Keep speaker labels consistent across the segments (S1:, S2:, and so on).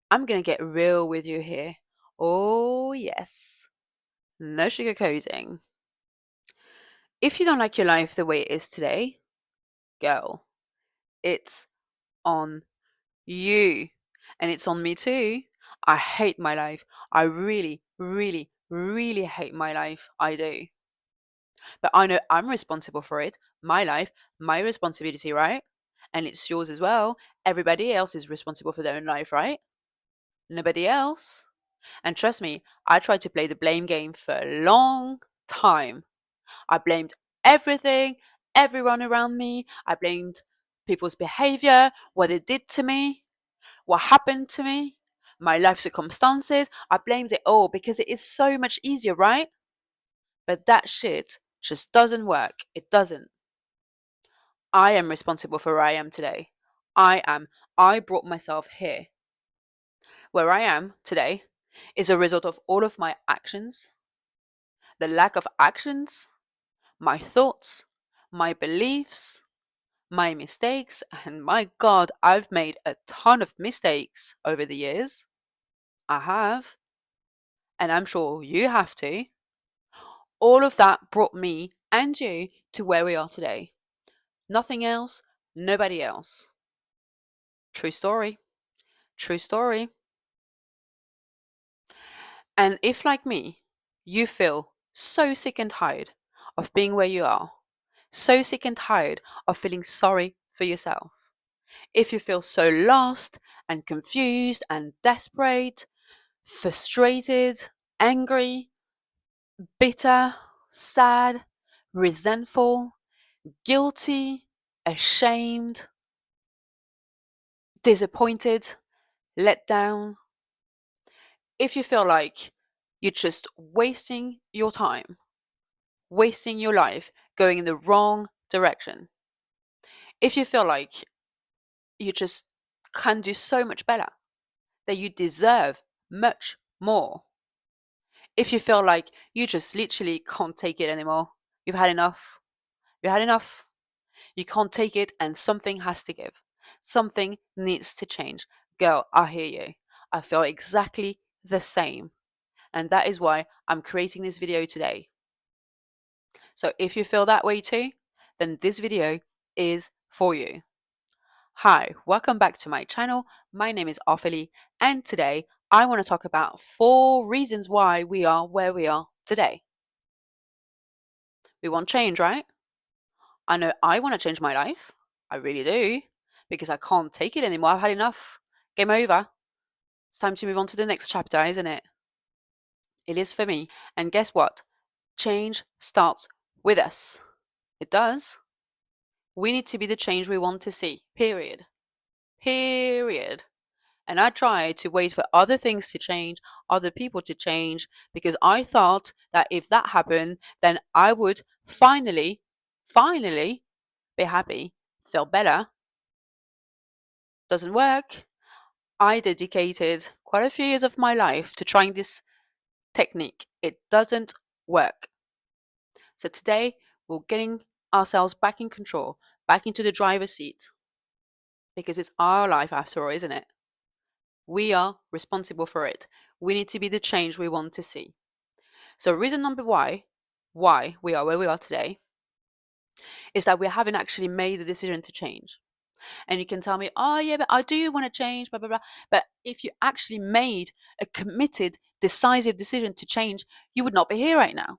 S1: I'm going to get real with you here. Oh, yes. No sugarcoating. If you don't like your life the way it is today, girl, it's on you. And it's on me too. I hate my life. I really, really, really hate my life. I do. But I know I'm responsible for it. My life, my responsibility, right? And it's yours as well. Everybody else is responsible for their own life, right? Nobody else. And trust me, I tried to play the blame game for a long time. I blamed everything, everyone around me. I blamed people's behavior, what they did to me, what happened to me, my life circumstances. I blamed it all because it is so much easier, right? But that shit just doesn't work. It doesn't. I am responsible for where I am today. I am. I brought myself here. Where I am today is a result of all of my actions, the lack of actions, my thoughts, my beliefs, my mistakes, and my God, I've made a ton of mistakes over the years. I have, and I'm sure you have to. All of that brought me and you to where we are today. Nothing else, nobody else. True story. True story. And if, like me, you feel so sick and tired of being where you are, so sick and tired of feeling sorry for yourself, if you feel so lost and confused and desperate, frustrated, angry, bitter, sad, resentful, guilty, ashamed, disappointed, let down, if you feel like you're just wasting your time, wasting your life, going in the wrong direction, if you feel like you just can do so much better, that you deserve much more, if you feel like you just literally can't take it anymore, you've had enough, you had enough, you can't take it and something has to give, something needs to change. Girl, I hear you. I feel exactly the same. And that is why I'm creating this video today. So if you feel that way too, then this video is for you. Hi, welcome back to my channel. My name is Ophelie, and today I want to talk about 4 reasons why we are where we are today. We want change, right? I know I want to change my life. I really do, because I can't take it anymore. I've had enough. Game over. It's time to move on to the next chapter, isn't it? It is for me. And guess what? Change starts with us. It does. We need to be the change we want to see. Period. Period. And I tried to wait for other things to change, other people to change, because I thought that if that happened, then I would finally be happy, feel better. Doesn't work. I dedicated quite a few years of my life to trying this technique. It doesn't work. So today, we're getting ourselves back in control, back into the driver's seat, because it's our life after all, isn't it? We are responsible for it. We need to be the change we want to see. So reason number why we are where we are today, is that we haven't actually made the decision to change. And you can tell me, oh yeah, but I do want to change, blah, blah, blah. But if you actually made a committed, decisive decision to change, you would not be here right now.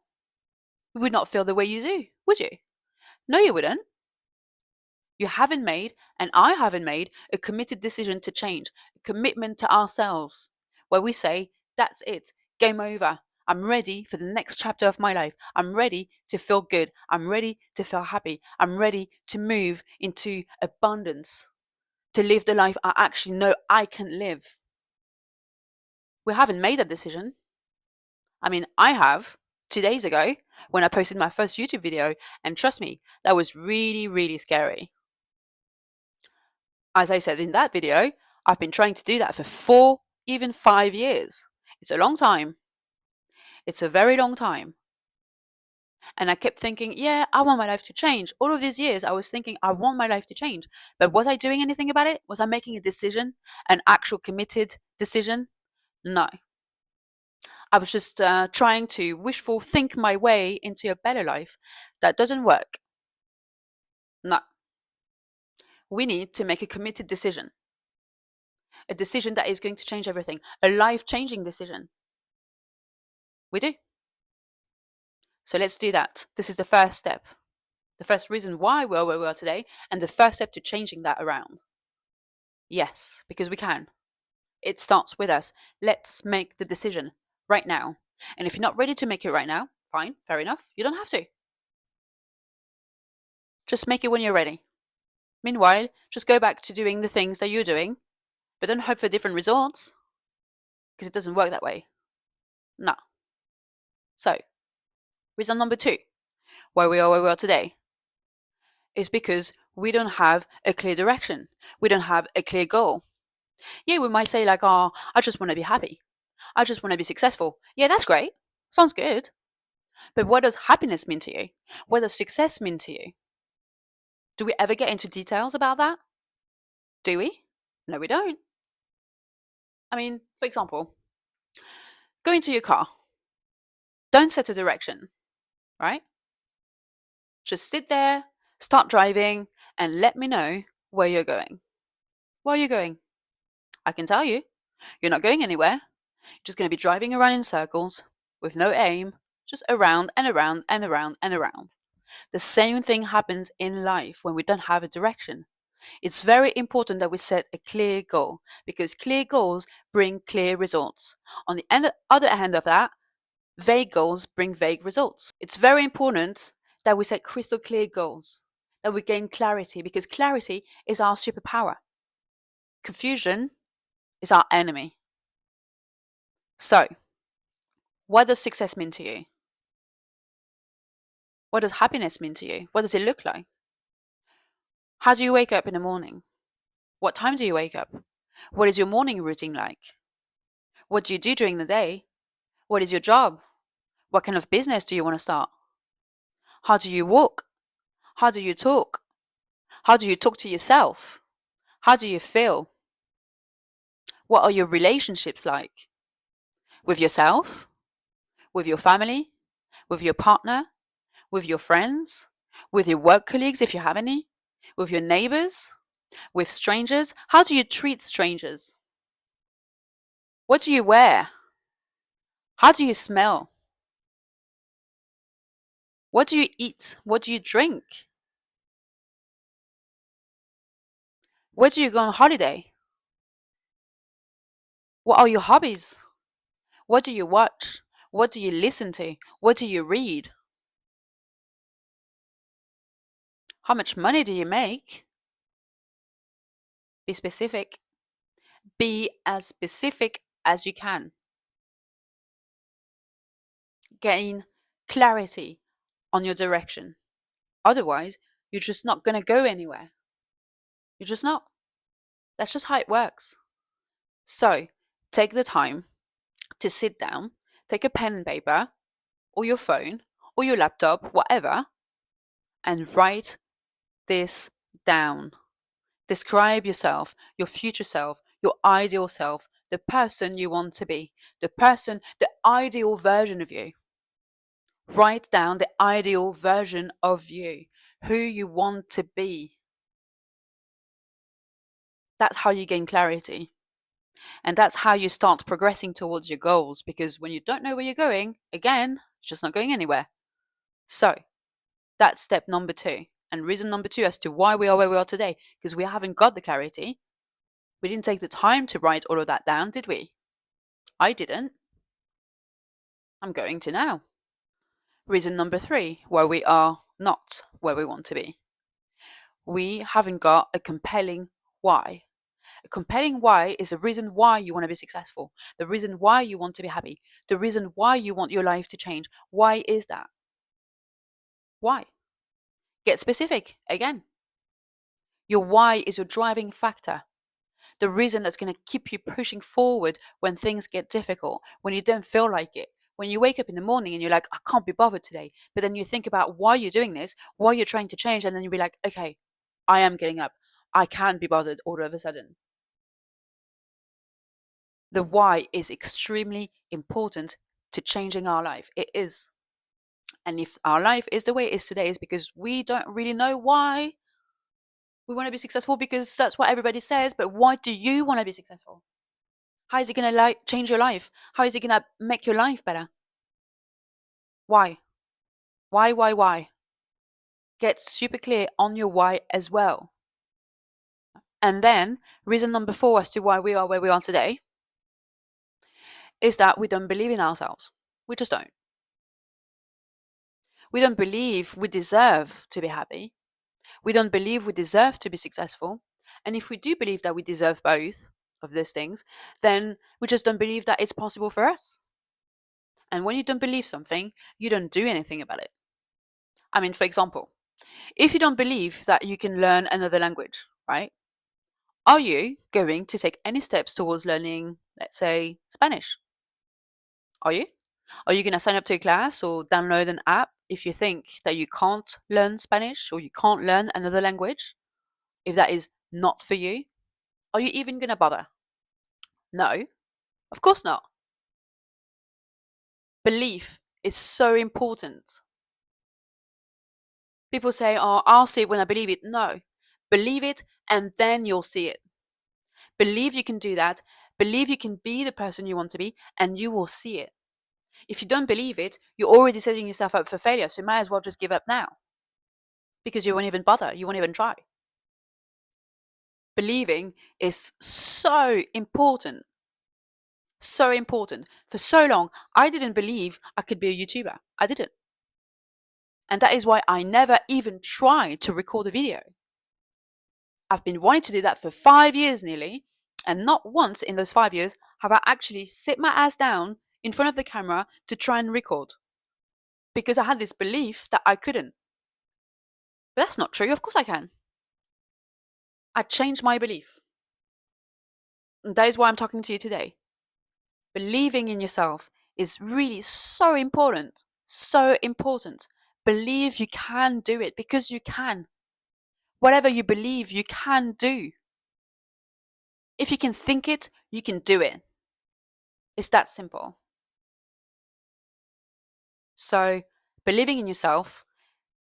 S1: You would not feel the way you do, would you? No, you wouldn't. You haven't made, and I haven't made, a committed decision to change, a commitment to ourselves, where we say, that's it, game over. I'm ready for the next chapter of my life. I'm ready to feel good. I'm ready to feel happy. I'm ready to move into abundance, to live the life I actually know I can live. We haven't made that decision. I mean, I have 2 days ago when I posted my first YouTube video, and trust me, that was really, really scary. As I said in that video, I've been trying to do that for 4, even 5 years. It's a long time. It's a very long time. And I kept thinking, yeah, I want my life to change. All of these years, I was thinking, I want my life to change. But was I doing anything about it? Was I making a decision, an actual committed decision? No. I was just trying to wishful think my way into a better life. That doesn't work. No. We need to make a committed decision, a decision that is going to change everything, a life changing decision. We do. So let's do that. This is the first step, the first reason why we're where we are today, and the first step to changing that around. Yes, because we can. It starts with us. Let's make the decision right now. And if you're not ready to make it right now, fine, fair enough. You don't have to. Just make it when you're ready. Meanwhile, just go back to doing the things that you're doing, but don't hope for different results, because it doesn't work that way. No. So, reason number 2, why we are where we are today, is because we don't have a clear direction. We don't have a clear goal. Yeah, we might say like, oh, I just want to be happy. I just want to be successful. Yeah, that's great. Sounds good. But what does happiness mean to you? What does success mean to you? Do we ever get into details about that? Do we? No, we don't. I mean, for example, go into your car. Don't set a direction, right? Just sit there, start driving, and let me know where you're going. Where are you going? I can tell you. You're not going anywhere. You're just going to be driving around in circles with no aim, just around and around and around and around. The same thing happens in life when we don't have a direction. It's very important that we set a clear goal, because clear goals bring clear results. On the other hand of that, vague goals bring vague results. It's very important that we set crystal clear goals, that we gain clarity, because clarity is our superpower. Confusion is our enemy. So, what does success mean to you? What does happiness mean to you? What does it look like? How do you wake up in the morning? What time do you wake up? What is your morning routine like? What do you do during the day? What is your job? What kind of business do you want to start? How do you walk? How do you talk? How do you talk to yourself? How do you feel? What are your relationships like? With yourself? With your family? With your partner? With your friends? With your work colleagues, if you have any? With your neighbors? With strangers? How do you treat strangers? What do you wear? How do you smell? What do you eat? What do you drink? Where do you go on holiday? What are your hobbies? What do you watch? What do you listen to? What do you read? How much money do you make? Be specific. Be as specific as you can. Gain clarity on your direction. Otherwise, you're just not going to go anywhere. You're just not. That's just how it works. So, take the time to sit down, take a pen and paper, or your phone, or your laptop, whatever, and write this down. Describe yourself, your future self, your ideal self, the person you want to be, the ideal version of you. Write down the ideal version of you, who you want to be. That's how you gain clarity. And that's how you start progressing towards your goals, because when you don't know where you're going, again, it's just not going anywhere. So, that's step number 2. And reason number 2 as to why we are where we are today, because we haven't got the clarity. We didn't take the time to write all of that down, did we? I didn't. I'm going to now. Reason number 3, why we are not where we want to be. We haven't got a compelling why. A compelling why is a reason why you want to be successful, the reason why you want to be happy, the reason why you want your life to change. Why is that? Why? Get specific again. Your why is your driving factor. The reason that's going to keep you pushing forward when things get difficult, when you don't feel like it. When you wake up in the morning and you're like, I can't be bothered today. But then you think about why you're doing this, why you're trying to change, and then you'll be like, okay, I am getting up. I can't be bothered all of a sudden. The why is extremely important to changing our life. It is. And if our life is the way it is today, is because we don't really know why we want to be successful, because that's what everybody says. But why do you want to be successful? How is it going to change your life? How is it going to make your life better? Why? Why? Get super clear on your why as well. And then, reason number 4 as to why we are where we are today is that we don't believe in ourselves. We just don't. We don't believe we deserve to be happy. We don't believe we deserve to be successful. And if we do believe that we deserve both of these things, then we just don't believe that it's possible for us. And when you don't believe something, you don't do anything about it. I mean, for example, if you don't believe that you can learn another language, right? Are you going to take any steps towards learning, let's say, Spanish? Are you? Are you going to sign up to a class or download an app if you think that you can't learn Spanish or you can't learn another language? If that is not for you, are you even going to bother? No, of course not. Belief is so important. People say, oh, I'll see it when I believe it. No, believe it and then you'll see it. Believe you can do that. Believe you can be the person you want to be, and you will see it. If you don't believe it, you're already setting yourself up for failure. So you might as well just give up now, because you won't even bother. You won't even try. Believing is so important. So important. For so long, I didn't believe I could be a YouTuber. I didn't. And that is why I never even tried to record a video. I've been wanting to do that for 5 years nearly, and not once in those 5 years have I actually sit my ass down in front of the camera to try and record, because I had this belief that I couldn't. But that's not true. Of course I can. I changed my belief. And that is why I'm talking to you today. Believing in yourself is really so important. So important. Believe you can do it, because you can. Whatever you believe, you can do. If you can think it, you can do it. It's that simple. So, believing in yourself,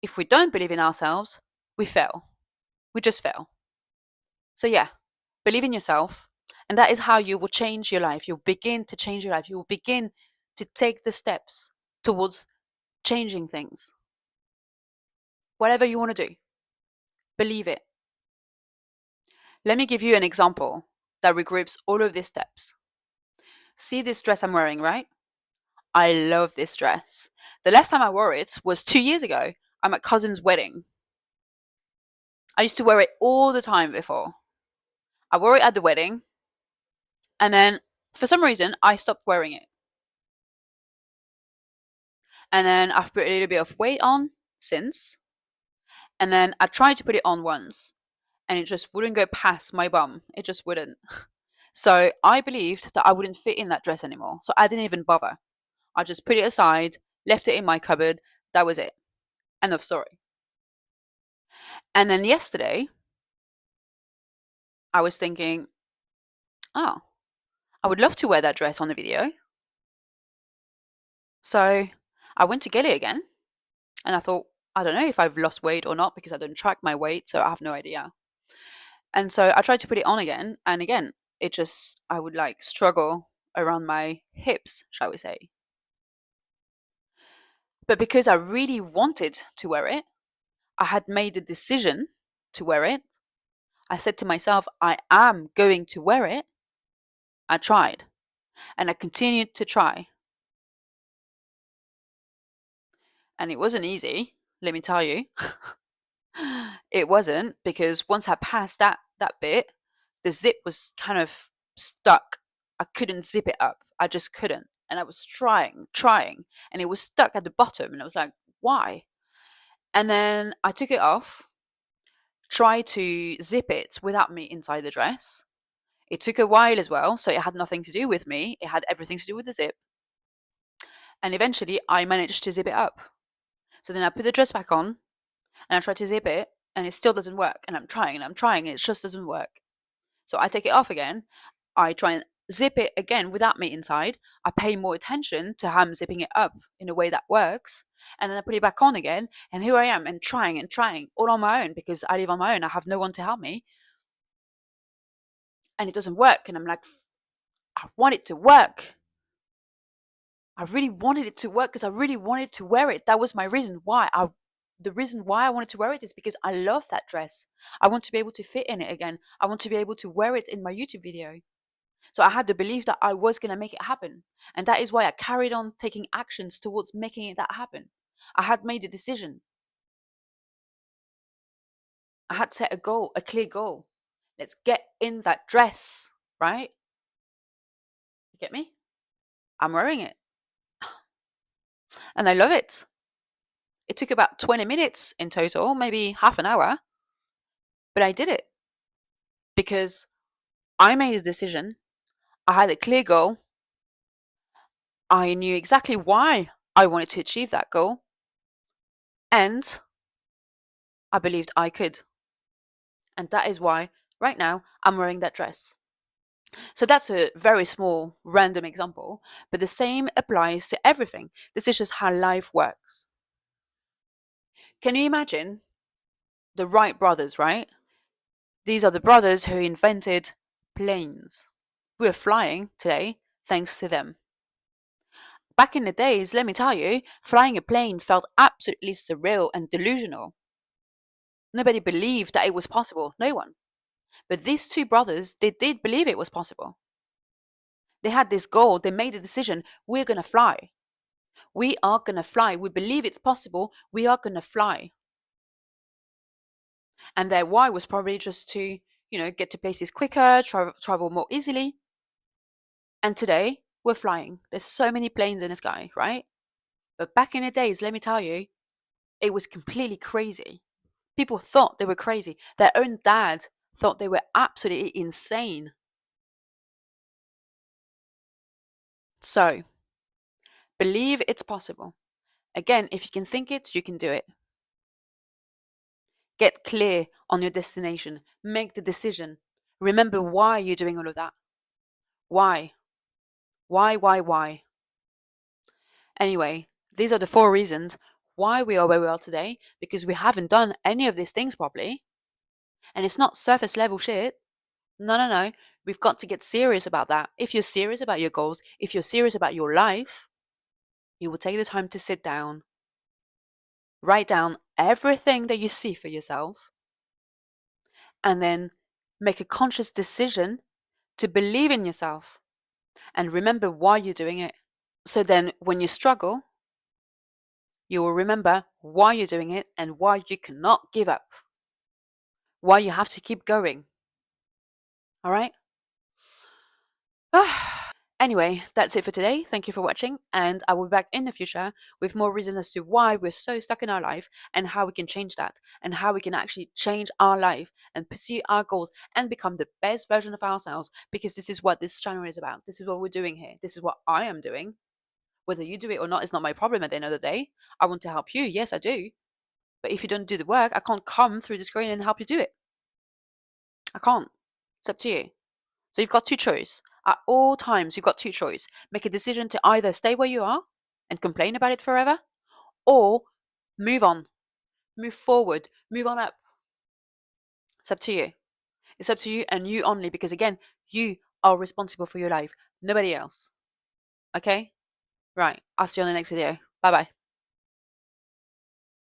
S1: if we don't believe in ourselves, we fail. We just fail. So, yeah, believe in yourself, and that is how you will change your life. You'll begin to change your life. You will begin to take the steps towards changing things. Whatever you want to do, believe it. Let me give you an example that regroups all of these steps. See this dress I'm wearing, right? I love this dress. The last time I wore it was 2 years ago at my cousin's wedding. I used to wear it all the time before. I wore it at the wedding, and then for some reason I stopped wearing it. And then I've put a little bit of weight on since. And then I tried to put it on once, and it just wouldn't go past my bum. It just wouldn't. So I believed that I wouldn't fit in that dress anymore. So I didn't even bother. I just put it aside, left it in my cupboard. That was it. End of story. And then yesterday, I was thinking, oh, I would love to wear that dress on the video. So I went to get it again, and I thought, I don't know if I've lost weight or not, because I don't track my weight, so I have no idea. And so I tried to put it on again, and again, I would like struggle around my hips, shall we say. But because I really wanted to wear it, I had made the decision to wear it. I said to myself, I am going to wear it. I tried, and I continued to try. And it wasn't easy, let me tell you. It wasn't, because once I passed that bit, the zip was kind of stuck. I couldn't zip it up. I just couldn't. And I was trying, and it was stuck at the bottom. And I was like, why? And then I took it off, tried to zip it without me inside the dress. It took a while as well, so it had nothing to do with me. It had everything to do with the zip. And eventually I managed to zip it up. So then I put the dress back on, and I tried to zip it, and it still doesn't work. And I'm trying, and it just doesn't work. So I take it off again. I try and zip it again without me inside. I pay more attention to how I'm zipping it up in a way that works. And then I put it back on again. And here I am and trying all on my own because I live on my own. I have no one to help me. And it doesn't work. And I'm like, I want it to work. I really wanted it to work because I really wanted to wear it. That was my reason why. The reason why I wanted to wear it is because I love that dress. I want to be able to fit in it again. I want to be able to wear it in my YouTube video. So I had the belief that I was going to make it happen. And that is why I carried on taking actions towards making it that happen. I had made a decision. I had set a goal, a clear goal. Let's get in that dress, right? You get me? I'm wearing it. And I love it. It took about 20 minutes in total, maybe half an hour. But I did it because I made a decision. I had a clear goal. I knew exactly why I wanted to achieve that goal. And I believed I could. And that is why right now I'm wearing that dress. So that's a very small random example, but the same applies to everything. This is just how life works. Can you imagine the Wright brothers, right? These are the brothers who invented planes. We're flying today thanks to them. Back in the days, let me tell you, flying a plane felt absolutely surreal and delusional. Nobody believed that it was possible. No one. But these two brothers, they did believe it was possible. They had this goal. They made a decision. We're going to fly. We are going to fly. We believe it's possible. We are going to fly. And their why was probably just to, get to places quicker, travel more easily. And today, we're flying. There's so many planes in the sky, right? But back in the days, let me tell you, it was completely crazy. People thought they were crazy. Their own dad thought they were absolutely insane. So, believe it's possible. Again, if you can think it, you can do it. Get clear on your destination. Make the decision. Remember why you're doing all of that. Why? Why? Anyway, these are the 4 reasons why we are where we are today, because we haven't done any of these things properly. And it's not surface level shit. No. We've got to get serious about that. If you're serious about your goals, if you're serious about your life, you will take the time to sit down, write down everything that you see for yourself, and then make a conscious decision to believe in yourself and remember why you're doing it. So then when you struggle, you will remember why you're doing it and why you cannot give up, why you have to keep going. All right? Anyway, that's it for today. Thank you for watching, and I will be back in the future with more reasons as to why we're so stuck in our life and how we can change that, and how we can actually change our life and pursue our goals and become the best version of ourselves, because this is what this channel is about. This is what we're doing here. This is what I am doing. Whether you do it or not is not my problem at the end of the day. I want to help you. Yes, I do. But if you don't do the work, I can't come through the screen and help you do it. I can't. It's up to you. So you've got 2 choices. At all times, you've got 2 choices. Make a decision to either stay where you are and complain about it forever, or move on, move forward, move on up. It's up to you. It's up to you and you only, because again, you are responsible for your life, nobody else. Okay? Right. I'll see you on the next video. Bye bye.